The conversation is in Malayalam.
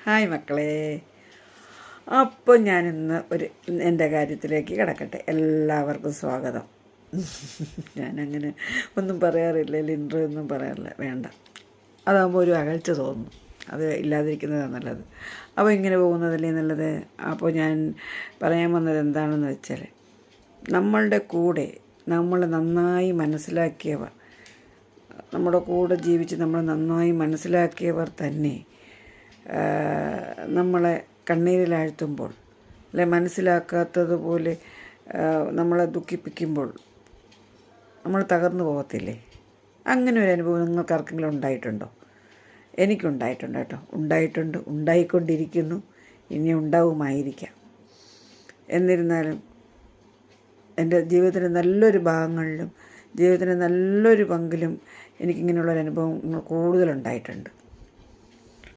ഹായ് മക്കളെ. അപ്പോൾ ഞാനിന്ന് എൻ്റെ കാര്യത്തിലേക്ക് കിടക്കട്ടെ. എല്ലാവർക്കും സ്വാഗതം. ഞാനങ്ങനെ ഒന്നും പറയാറില്ല, ഇൻട്രോ ഒന്നും പറയാറില്ല, വേണ്ട. അതാകുമ്പോൾ ഒരു അകൽച്ച തോന്നുന്നു, അത് ഇല്ലാതിരിക്കുന്നതാണ് നല്ലത്. അപ്പോൾ ഇങ്ങനെ പോകുന്നതല്ലേ നല്ലത്. അപ്പോൾ ഞാൻ പറയാൻ വന്നത് എന്താണെന്ന് വെച്ചാൽ, നമ്മളുടെ കൂടെ നമ്മൾ നന്നായി മനസ്സിലാക്കിയവർ, നമ്മുടെ കൂടെ ജീവിച്ച് നമ്മൾ നന്നായി മനസ്സിലാക്കിയവർ തന്നെ നമ്മളെ കണ്ണീരിലാഴ്ത്തുമ്പോൾ, അല്ലെ മനസ്സിലാക്കാത്തതുപോലെ നമ്മളെ ദുഃഖിപ്പിക്കുമ്പോൾ നമ്മൾ തകർന്നു പോകത്തില്ലേ? അങ്ങനെ ഒരു അനുഭവം നിങ്ങൾക്ക് ആർക്കെങ്കിലും ഉണ്ടായിട്ടുണ്ടോ? എനിക്കുണ്ടായിട്ടുണ്ട് കേട്ടോ. ഉണ്ടായിക്കൊണ്ടിരിക്കുന്നു, ഇനി ഉണ്ടാവുമായിരിക്കാം. എന്നിരുന്നാലും എൻ്റെ ജീവിതത്തിൻ്റെ നല്ലൊരു ഭാഗങ്ങളിലും ജീവിതത്തിൻ്റെ നല്ലൊരു പങ്കിലും എനിക്കിങ്ങനെയുള്ളൊരു അനുഭവം കൂടുതലുണ്ടായിട്ടുണ്ട്.